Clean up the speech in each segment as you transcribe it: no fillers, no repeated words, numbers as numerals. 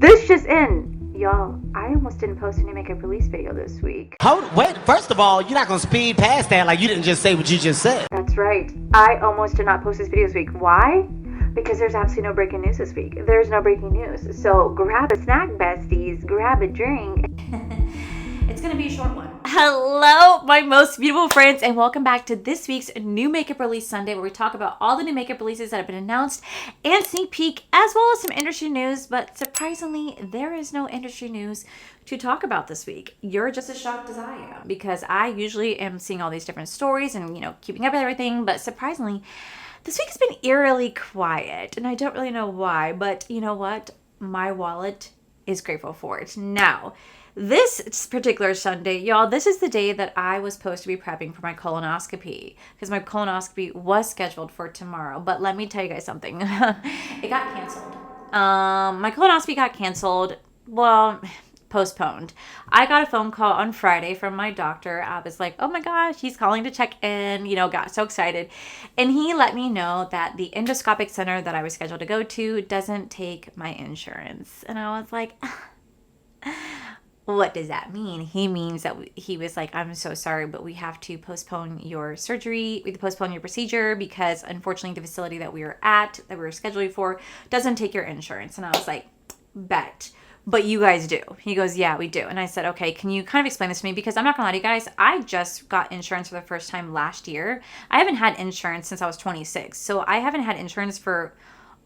This just in. Y'all, I almost didn't post a new makeup release video this week. Wait, first of all, you're not going to speed past that like you didn't just say what you just said. That's right. I almost did not post this video this week. Why? Because there's absolutely no breaking news this week. There's no breaking news. So grab a snack, besties. Grab a drink. It's going to be a short one. Hello, my most beautiful friends, and welcome back to this week's New Makeup Release Sunday, where we talk about all the new makeup releases that have been announced and sneak peek, as well as some industry news. But surprisingly, there is no industry news to talk about this week. You're just as shocked as I am, because I usually am seeing all these different stories and, keeping up with everything. But surprisingly, this week has been eerily quiet, and I don't really know why. But you know what? My wallet is grateful for it. Now, this particular Sunday, y'all, this is the day that I was supposed to be prepping for my colonoscopy, because my colonoscopy was scheduled for tomorrow. But let me tell you guys something. It got canceled. My colonoscopy got canceled. Well, postponed. I got a phone call on Friday from my doctor. I was like, oh my gosh, he's calling to check in, got so excited. And he let me know that the endoscopic center that I was scheduled to go to doesn't take my insurance. And I was like, what does that mean? He means that he was like, I'm so sorry, but we have to postpone your surgery. We have to postpone your procedure because unfortunately the facility that we were scheduling for doesn't take your insurance. And I was like, bet. But you guys do. He goes, yeah, we do. And I said, okay, can you kind of explain this to me? Because I'm not going to lie to you guys. I just got insurance for the first time last year. I haven't had insurance since I was 26. So I haven't had insurance for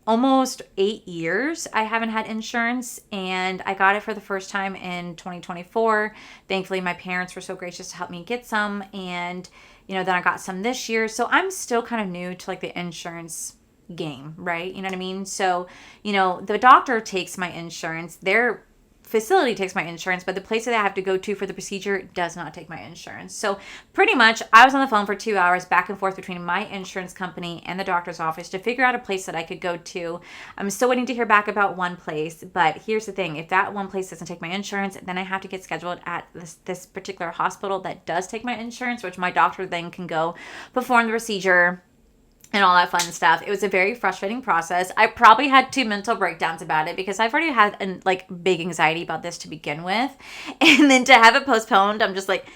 almost 8 years. I haven't had insurance, and I got it for the first time in 2024. Thankfully, my parents were so gracious to help me get some. And, then I got some this year. So I'm still kind of new to the insurance game, right? You know what I mean? So, the doctor takes my insurance, their facility takes my insurance, but the place that I have to go to for the procedure does not take my insurance. So pretty much I was on the phone for 2 hours back and forth between my insurance company and the doctor's office to figure out a place that I could go to. I'm still waiting to hear back about one place, but here's the thing. If that one place doesn't take my insurance, then I have to get scheduled at this particular hospital that does take my insurance, which my doctor then can go perform the procedure and all that fun stuff. It was a very frustrating process. I probably had 2 mental breakdowns about it because I've already had big anxiety about this to begin with. And then to have it postponed, I'm just like,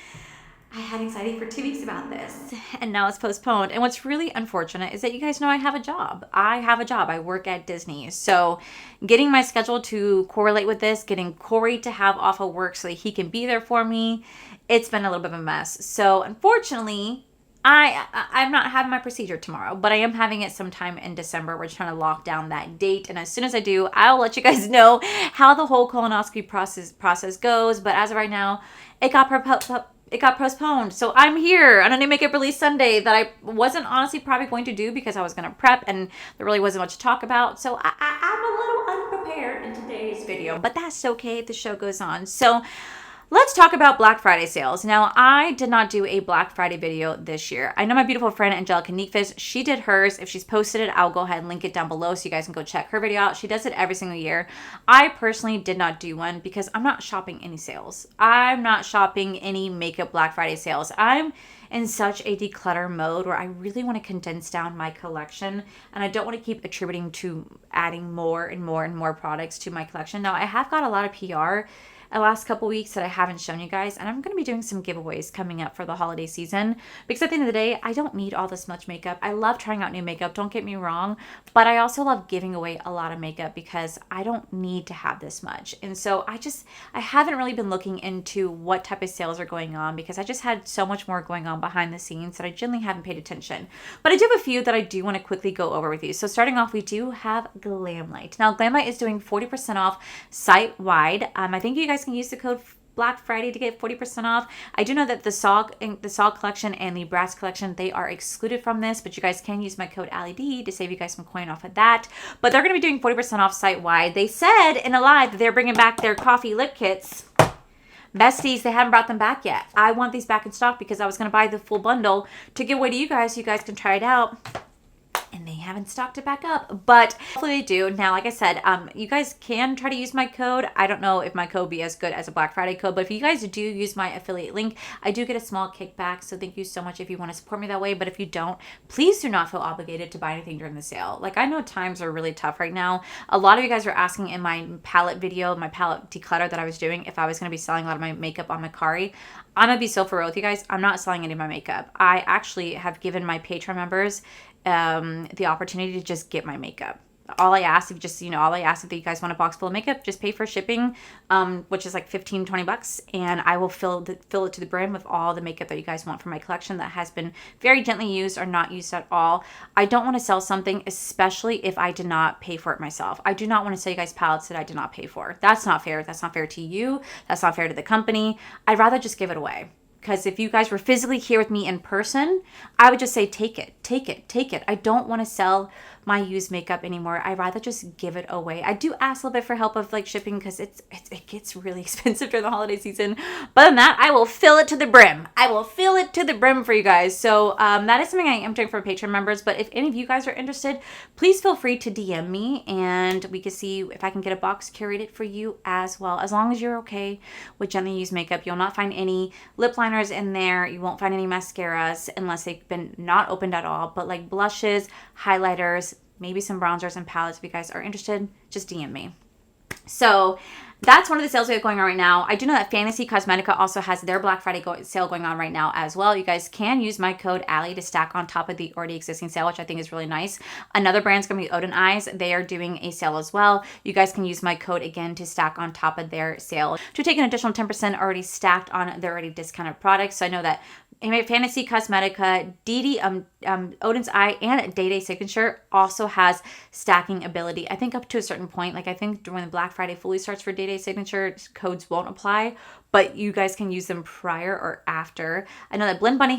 I had anxiety for 2 weeks about this, and now it's postponed. And what's really unfortunate is that you guys know I have a job. I work at Disney. So getting my schedule to correlate with this, getting Corey to have off of work so that he can be there for me, it's been a little bit of a mess. So unfortunately, I'm not having my procedure tomorrow, but I am having it sometime in December. We're trying to lock down that date, and as soon as I do, I'll let you guys know how the whole colonoscopy process goes. But as of right now, it got postponed. So I'm here on a New Makeup Release Sunday that I wasn't honestly probably going to do because I was going to prep and there really wasn't much to talk about. So I'm a little unprepared in today's video, but that's okay. The show goes on. So let's talk about Black Friday sales. Now, I did not do a Black Friday video this year. I know my beautiful friend Angelica Neekfist, she did hers. If she's posted it, I'll go ahead and link it down below so you guys can go check her video out. She does it every single year. I personally did not do one because I'm not shopping any sales. I'm not shopping any makeup Black Friday sales. I'm in such a declutter mode where I really want to condense down my collection, and I don't want to keep attributing to adding more and more and more products to my collection. Now, I have got a lot of PR the last couple weeks that I haven't shown you guys, and I'm going to be doing some giveaways coming up for the holiday season because at the end of the day, I don't need all this much makeup. I love trying out new makeup, don't get me wrong, but I also love giving away a lot of makeup because I don't need to have this much. And so I haven't really been looking into what type of sales are going on because I just had so much more going on behind the scenes that I generally haven't paid attention. But I do have a few that I do want to quickly go over with you. So starting off, we do have Glamlite. Now, Glamlite is doing 40% off site-wide. I think you guys can use the code Black Friday to get 40% off. I do know that the Saw collection and the Brass collection, they are excluded from this, but you guys can use my code Allie D to save you guys some coin off of that. But they're going to be doing 40% off site-wide. They said in a live that they're bringing back their coffee lip kits. Besties, they haven't brought them back yet. I want these back in stock because I was going to buy the full bundle to give away to you guys so you guys can try it out. And they haven't stocked it back up, but hopefully they do. Now, like I said, you guys can try to use my code. I don't know if my code be as good as a Black Friday code, but if you guys do use my affiliate link, I do get a small kickback. So thank you so much if you want to support me that way. But if you don't, please do not feel obligated to buy anything during the sale. Like, I know times are really tough right now. A lot of you guys were asking in my palette video, my palette declutter that I was doing, if I was going to be selling a lot of my makeup on Mercari. I'm going to be so for real with you guys. I'm not selling any of my makeup. I actually have given my Patreon members the opportunity to just get my makeup. All I ask, if you guys want a box full of makeup, just pay for shipping, which is like $15-20, and I will fill it to the brim with all the makeup that you guys want from my collection that has been very gently used or not used at all. I don't want to sell something, especially if I did not pay for it myself. I do not want to sell you guys palettes that I did not pay for. That's not fair. That's not fair to you. That's not fair to the company. I'd rather just give it away. Because if you guys were physically here with me in person, I would just say, take it, take it, take it. I don't want to sell my used makeup anymore. I'd rather just give it away. I do ask a little bit for help of like shipping because it gets really expensive during the holiday season. But other than that, I will fill it to the brim. I will fill it to the brim for you guys. So that is something I am doing for Patreon members. But if any of you guys are interested, please feel free to DM me and we can see if I can get a box curated for you as well. As long as you're okay with gently used makeup, you'll not find any lip liners in there. You won't find any mascaras unless they've been not opened at all. But like blushes, highlighters, maybe some bronzers and palettes. If you guys are interested, just DM me. So that's one of the sales we have going on right now. I do know that Fantasy Cosmetica also has their Black Friday sale going on right now as well. You guys can use my code Allie to stack on top of the already existing sale, which I think is really nice. Another brand's going to be Odin Eyes. They are doing a sale as well. You guys can use my code again to stack on top of their sale to take an additional 10% already stacked on their already discounted products. So I know that Fantasy Cosmetica, Odin's Eye, and Day Day Signature also has stacking ability. I think up to a certain point. Like I think when the Black Friday fully starts for Day Day Signature, codes won't apply, but you guys can use them prior or after. I know that Blend Bunny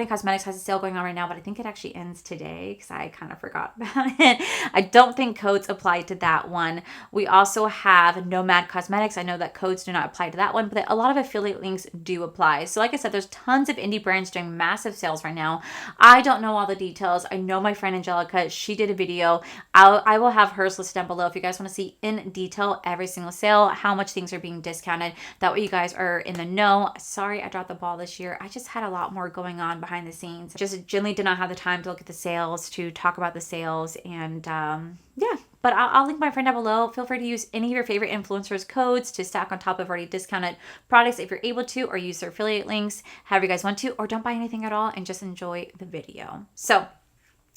Cosmetics has a sale going on right now, but I think it actually ends today because I kind of forgot about it. I don't think codes apply to that one. We also have Nomad Cosmetics. I know that codes do not apply to that one, but a lot of affiliate links do apply. So like I said, there's tons of indie brands doing massive sales right now. I don't know all the details. I know my friend Angelica, she did a video. I will have hers listed down below if you guys want to see in detail every single sale, how much things are being discounted. That way you guys are in the know. Sorry, I dropped the ball this year. I just had a lot more going on behind the scenes. Just generally did not have the time to look at the sales, to talk about the sales, and yeah. But I'll link my friend down below. Feel free to use any of your favorite influencers' codes to stack on top of already discounted products if you're able to, or use their affiliate links, however you guys want to, or don't buy anything at all and just enjoy the video. So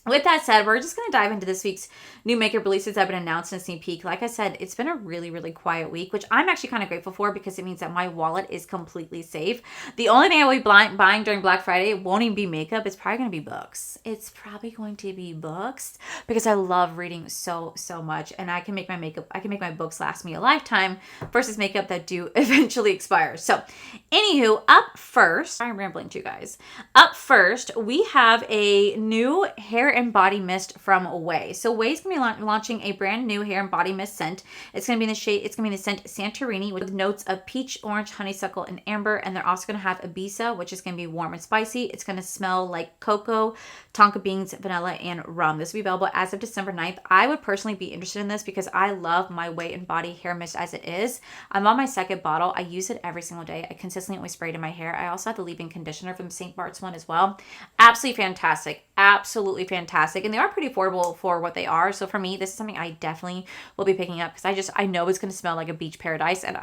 with that said, we're just going to dive into this week's new makeup releases that have been announced in a sneak peek. Like I said, it's been a really, really quiet week, which I'm actually kind of grateful for because it means that my wallet is completely safe. The only thing I will be buying during Black Friday won't even be makeup. It's probably going to be books. It's probably going to be books because I love reading so much, and I can make my books last me a lifetime versus makeup that do eventually expire. So, anywho, up first, I'm rambling to you guys. Up first, we have a new hair and body mist from Ouai. So Ouai is going to be launching a brand new hair and body mist scent. It's going to be in the scent Santorini with notes of peach, orange, honeysuckle, and amber. And they're also going to have Ibiza, which is going to be warm and spicy. It's going to smell like cocoa, tonka beans, vanilla, and rum. This will be available as of December 9th. I would personally be interested in this because I love my Ouai and Body hair mist as it is. I'm on my second bottle. I use it every single day. I consistently always spray it in my hair. I also have the leave-in conditioner from St. Bart's one as well. Absolutely fantastic. Absolutely fantastic. And they are pretty affordable for what they are. So for me, this is something I definitely will be picking up because I know it's going to smell like a beach paradise, and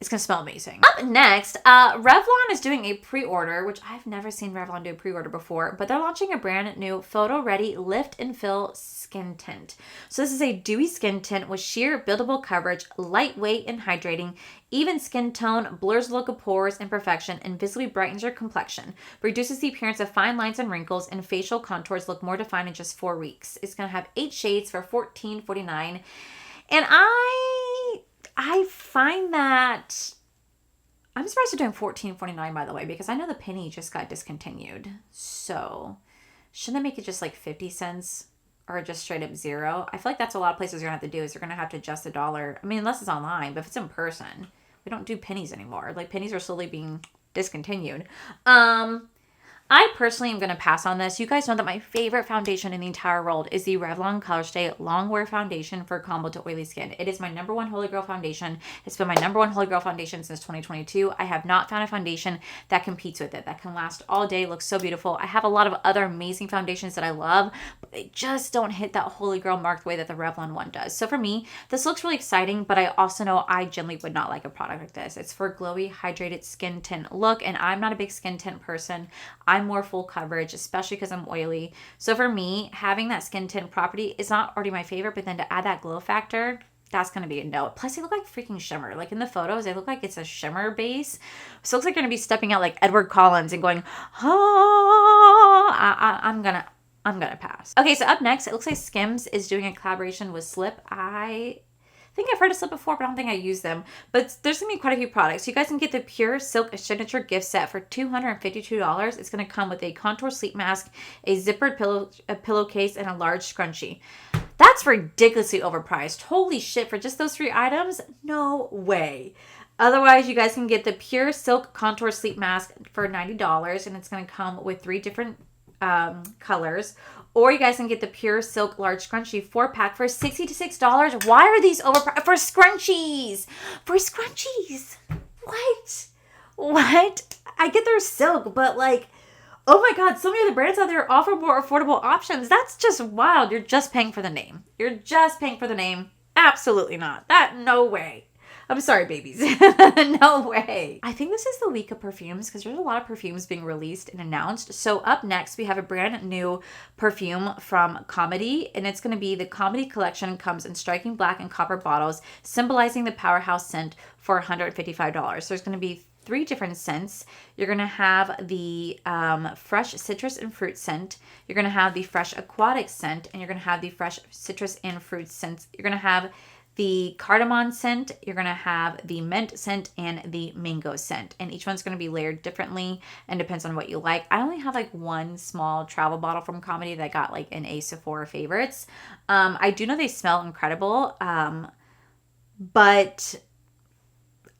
it's going to smell amazing. Up next, Revlon is doing a pre-order, which I've never seen Revlon do a pre-order before, but they're launching a brand new photo-ready lift and fill skin tint. So this is a dewy skin tint with sheer buildable coverage, lightweight and hydrating, even skin tone, blurs the look of pores, imperfection, and visibly brightens your complexion, reduces the appearance of fine lines and wrinkles, and facial contours look more defined in just 4 weeks. It's going to have 8 shades for $14.49, and I find that I'm surprised they're doing $14.49, by the way, because I know the penny just got discontinued. So shouldn't they make it just like 50 cents or just straight up zero? I feel like that's what a lot of places are going to have to do, is they're going to have to adjust the dollar. I mean, unless it's online, but if it's in person, we don't do pennies anymore. Like, pennies are slowly being discontinued. I personally am going to pass on this. You guys know that my favorite foundation in the entire world is the Revlon Colorstay Longwear Foundation for combo to oily skin. It is my number one Holy Grail foundation. It's been my number one Holy Grail foundation since 2022. I have not found a foundation that competes with it, that can last all day, looks so beautiful. I have a lot of other amazing foundations that I love, but they just don't hit that Holy Grail mark the way that the Revlon one does. So for me, this looks really exciting, but I also know I generally would not like a product like this. It's for glowy, hydrated skin tint look, and I'm not a big skin tint person. I'm more full coverage, especially because I'm oily. So for me, having that skin tint property is not already my favorite, but then to add that glow factor, that's going to be a no. Plus, they look like freaking shimmer. Like in the photos, they look like it's a shimmer base. So it looks like you're going to be stepping out like Edward Collins and going, I'm gonna pass. Okay, so up next, it looks like Skims is doing a collaboration with Slip. I think I've heard of Slip before, but I don't think I use them. But there's going to be quite a few products. You guys can get the Pure Silk Signature gift set for $252. It's going to come with a contour sleep mask, a zippered pillowcase, and a large scrunchie. That's ridiculously overpriced. Holy shit, for just those 3 items? No way. Otherwise, you guys can get the Pure Silk Contour Sleep Mask for $90, and it's going to come with 3 different colors. Or you guys can get the Pure Silk Large Scrunchie 4-pack for $66. Why are these overpriced? For scrunchies! For scrunchies! What? I get their silk, but like, oh my god, so many other brands out there offer more affordable options. That's just wild. You're just paying for the name. Absolutely not. No way. I'm sorry, babies. No way. I think this is the week of perfumes because there's a lot of perfumes being released and announced. So up next, we have a brand new perfume from Comedy, and it's going to be the Comedy collection. Comes in striking black and copper bottles, symbolizing the powerhouse scent for $155. There's going to be 3 different scents. You're going to have the fresh citrus and fruit scent. You're going to have the fresh aquatic scent, and you're going to have the fresh citrus and fruit scent. You're going to have the cardamom scent, you're going to have the mint scent, and the mango scent. And each one's going to be layered differently and depends on what you like. I only have like 1 small travel bottle from Comedy that got like an A Sephora favorites. I do know they smell incredible, but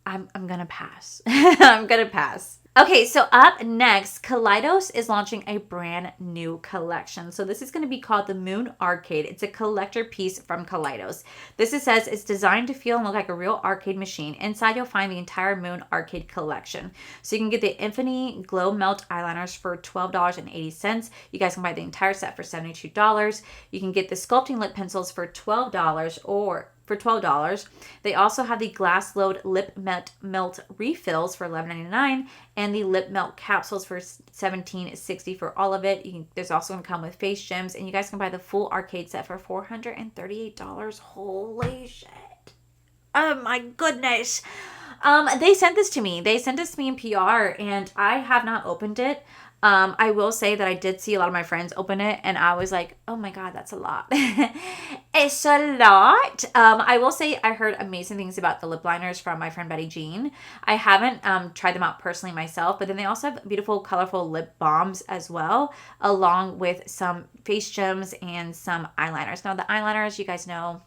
I'm going to pass. I'm going to pass. Okay, so up next, Kaleidos is launching a brand new collection. So this is going to be called the Moon Arcade. It's a collector piece from Kaleidos. It says it's designed to feel and look like a real arcade machine. Inside, you'll find the entire Moon Arcade collection. So you can get the Infinity Glow Melt eyeliners for $12.80. You guys can buy the entire set for $72. You can get the sculpting lip pencils for $12 or for $12. They also have the glass load lip melt refills for $11.99 and the lip melt capsules for $17.60 for all of it. There's also going to come with face gems, and you guys can buy the full arcade set for $438. Holy shit. Oh my goodness. They sent this to me. In PR, and I have not opened it. I will say that I did see a lot of my friends open it, and I was like, oh my god, that's a lot. It's a lot. I will say I heard amazing things about the lip liners from my friend Betty Jean. I haven't tried them out personally myself, but then they also have beautiful, colorful lip balms as well, along with some face gems and some eyeliners. Now, the eyeliners, you guys know,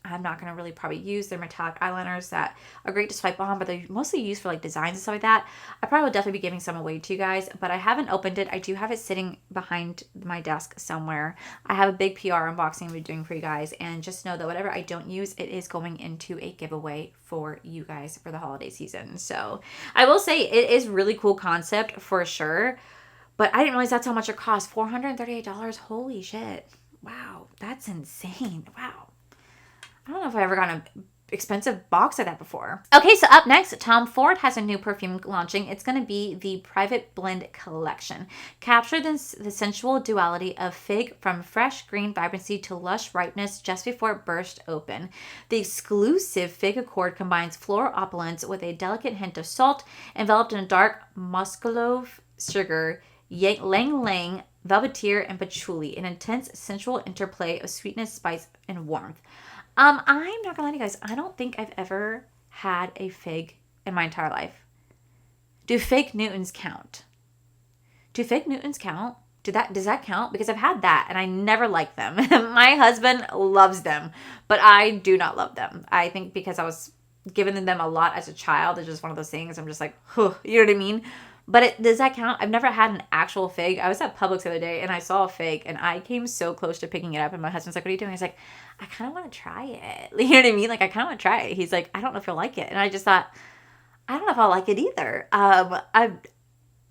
I'm not going to really probably use. They're metallic eyeliners that are great to swipe on, but they're mostly used for like designs and stuff like that. I probably will definitely be giving some away to you guys, but I haven't opened it. I do have it sitting behind my desk somewhere. I have a big PR unboxing I'm doing for you guys, and just know that whatever I don't use, it is going into a giveaway for you guys for the holiday season. So I will say it is really cool concept for sure, but I didn't realize that's how much it costs. $438. Holy shit. Wow. That's insane. Wow. I don't know if I ever got an expensive box like that before. Okay, so up next, Tom Ford has a new perfume launching. It's going to be the Private Blend Collection. Capture the sensual duality of fig from fresh green vibrancy to lush ripeness just before it bursts open. The exclusive Fig Accord combines floral opulence with a delicate hint of salt, enveloped in a dark muscovado sugar, ylang ylang, velvetier, and patchouli, an intense sensual interplay of sweetness, spice, and warmth. I'm not gonna lie to you guys. I don't think I've ever had a fig in my entire life. Do fig Newtons count? Does that count? Because I've had that and I never liked them. My husband loves them, but I do not love them. I think because I was given them a lot as a child, it's just one of those things. I'm just like, huh, you know what I mean? But does that count? I've never had an actual fig. I was at Publix the other day and I saw a fig and I came so close to picking it up. And my husband's like, what are you doing? I was like, I kind of want to try it. You know what I mean? Like, I kind of want to try it. He's like, I don't know if you'll like it. And I just thought, I don't know if I'll like it either.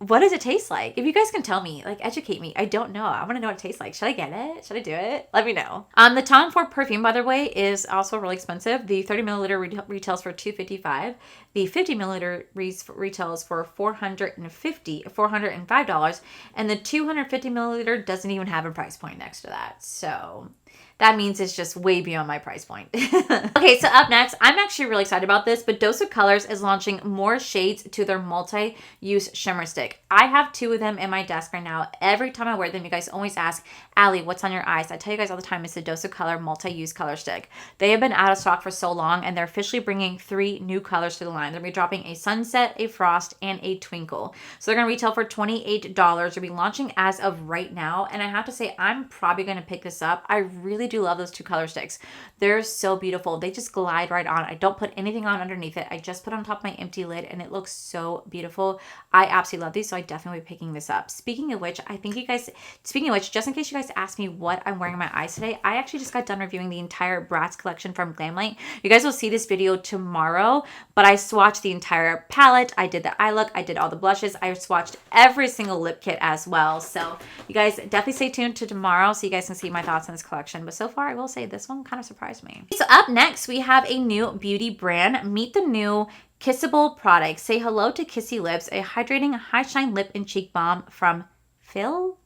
What does it taste like? If you guys can tell me, like, educate me. I don't know. I want to know what it tastes like. Should I get it? Should I do it? Let me know. The Tom Ford perfume, by the way, is also really expensive. The 30 milliliter retails for $255. The 50 milliliter retails for $405. And the 250 milliliter doesn't even have a price point next to that. So that means it's just way beyond my price point. Okay, so up next, I'm actually really excited about this, but Dose of Colors is launching more shades to their multi-use shimmer stick. I have 2 of them in my desk right now. Every time I wear them, you guys always ask, Allie, what's on your eyes? I tell you guys all the time, it's the Dose of Color multi-use color stick. They have been out of stock for so long, and they're officially bringing 3 new colors to the line. They're going to be dropping a Sunset, a Frost, and a Twinkle. So they're going to retail for $28. They'll be launching as of right now, and I have to say, I'm probably going to pick this up. I really do love those 2 color sticks. They're so beautiful. They just glide right on. I don't put anything on underneath it. I just put on top of my empty lid and it looks so beautiful. I absolutely love these, so I definitely will be picking this up. Speaking of which, just in case you guys ask me what I'm wearing in my eyes today, I actually just got done reviewing the entire Bratz collection from Glamlight. You guys will see this video tomorrow, but I swatched the entire palette. I did the eye look. I did all the blushes. I swatched every single lip kit as well. So you guys definitely stay tuned to tomorrow so you guys can see my thoughts on this collection. But so far, I will say this one kind of surprised me. So up next, we have a new beauty brand. Meet the new Kissable product. Say hello to Kissy Lips, a hydrating high shine lip and cheek balm from Feel.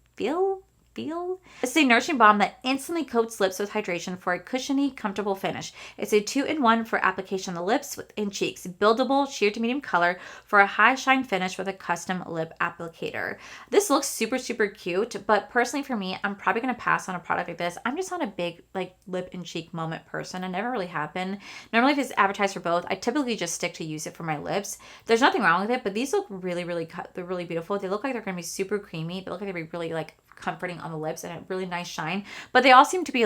This is a nourishing balm that instantly coats lips with hydration for a cushiony, comfortable finish. It's a 2-in-1 for application on the lips and cheeks. Buildable, sheer to medium color for a high shine finish with a custom lip applicator. This looks super, super cute, but personally for me, I'm probably going to pass on a product like this. I'm just not a big like lip and cheek moment person. I never really have been. Normally if it's advertised for both, I typically just stick to use it for my lips. There's nothing wrong with it, but these look really, they're really beautiful. They look like they're going to be super creamy. They look like they'd be really like comforting on the lips and a really nice shine, but they also seem to be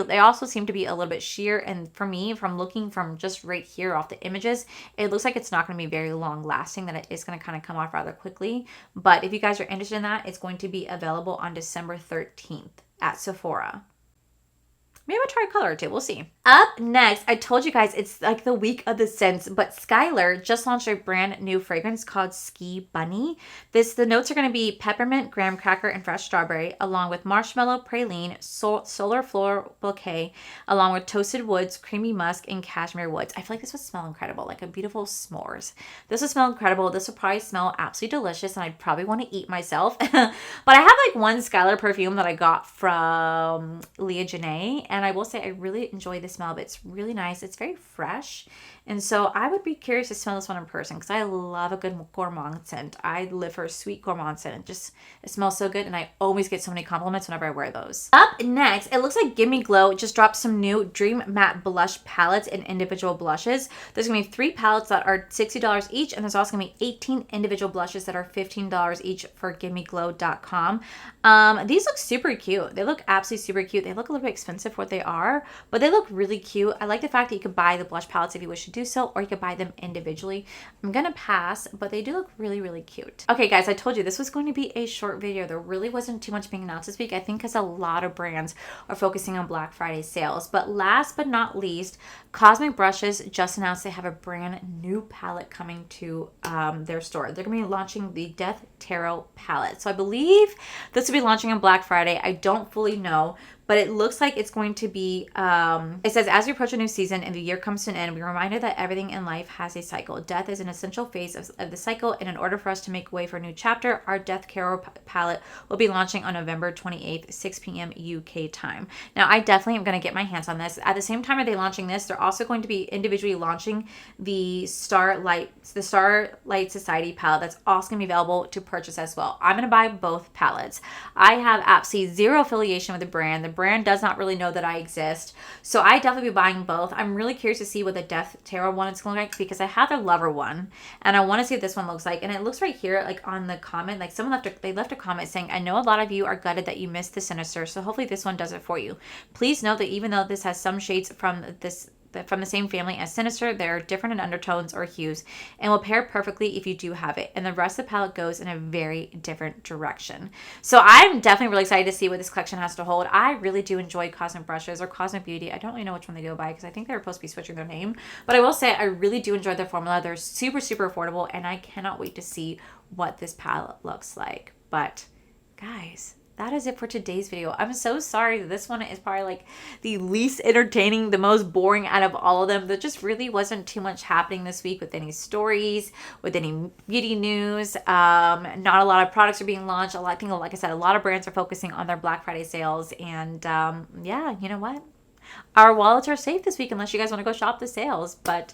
a little bit sheer, and for me, from looking from just right here off the images, it looks like it's not going to be very long lasting, that it is going to kind of come off rather quickly. But if you guys are interested in that, it's going to be available on December 13th at Sephora. Maybe I'll try a color or 2. We'll see. Up next, I told you guys it's like the week of the scents, but Skylar just launched a brand new fragrance called Ski Bunny. The notes are going to be peppermint, graham cracker, and fresh strawberry, along with marshmallow, praline, solar floral bouquet, along with toasted woods, creamy musk, and cashmere woods. I feel like this would smell incredible, like a beautiful s'mores. This would smell incredible. This would probably smell absolutely delicious, and I'd probably want to eat myself. But I have like one Skylar perfume that I got from Leah Janae, and I will say I really enjoy the smell of it. It's really nice. It's very fresh. And so I would be curious to smell this one in person because I love a good gourmand scent. I live for a sweet gourmand scent. It smells so good, and I always get so many compliments whenever I wear those. Up next, it looks like Gimme Glow just dropped some new Dream Matte Blush palettes and individual blushes. There's going to be 3 palettes that are $60 each, and there's also going to be 18 individual blushes that are $15 each for gimmeglow.com. These look super cute. They look absolutely super cute. They look a little bit expensive for what they are, but they look really cute. I like the fact that you could buy the blush palettes if you wish to do so, or you could buy them individually. I'm gonna pass, but they do look really, really cute. Okay guys, I told you this was going to be a short video. There really wasn't too much being announced this week, I think because a lot of brands are focusing on Black Friday sales. But last but not least, Cosmic Brushes just announced they have a brand new palette coming to their store. They're gonna be launching the Death Tarot palette. So I believe this will be launching on Black Friday. I don't fully know, but it looks like it's going to be, it says, as we approach a new season and the year comes to an end, we're reminded that everything in life has a cycle. Death is an essential phase of the cycle, and in order for us to make way for a new chapter, our Death Tarot palette will be launching on November 28th, 6 p.m. UK time. Now, I definitely am going to get my hands on this. At the same time are they launching this, they're also going to be individually launching the Starlight Society palette that's also going to be available to purchase as well. I'm going to buy both palettes. I have absolutely zero affiliation with the brand. The brand does not really know that I exist, so I definitely be buying both. I'm really curious to see what the Death Tarot one is going to look like because I have their Lover one, and I want to see what this one looks like. And it looks right here, like on the comment, like someone left a comment saying, I know a lot of you are gutted that you missed the Sinister, so hopefully this one does it for you. Please note that even though this has some shades from this from the same family as Sinister. They're different in undertones or hues and will pair perfectly if you do have it. And the rest of the palette goes in a very different direction. So I'm definitely really excited to see what this collection has to hold. I really do enjoy Cosmic Brushes or Cosmic Beauty. I don't really know which one they go by because I think they're supposed to be switching their name. But I will say I really do enjoy their formula. They're super, super affordable, and I cannot wait to see what this palette looks like. But guys, that is it for today's video. I'm so sorry that this one is probably like the least entertaining, the most boring out of all of them. There just really wasn't too much happening this week with any stories, with any beauty news. Not a lot of products are being launched. I think, like I said, a lot of brands are focusing on their Black Friday sales. And yeah, you know what? Our wallets are safe this week unless you guys want to go shop the sales. But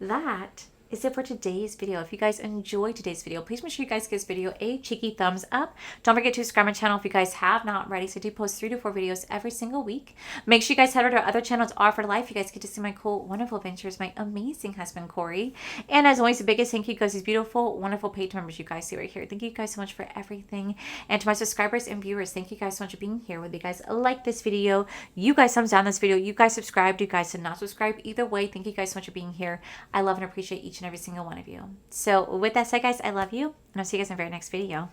that is it for today's video. If you guys enjoyed today's video, please make sure you guys give this video a cheeky thumbs up. Don't forget to subscribe to my channel if you guys have not already. So I do post 3 to 4 videos every single week. Make sure you guys head over to our other channels, All for Life. You guys get to see my cool, wonderful adventures, my amazing husband, Corey. And as always, the biggest thank you goes to these beautiful, wonderful paid members you guys see right here. Thank you guys so much for everything. And to my subscribers and viewers, thank you guys so much for being here. Whether you guys like this video, you guys thumbs down this video, you guys subscribed, you guys did not subscribe. Either way, thank you guys so much for being here. I love and appreciate each and every single one of you. So with that said, guys, I love you, and I'll see you guys in the very next video.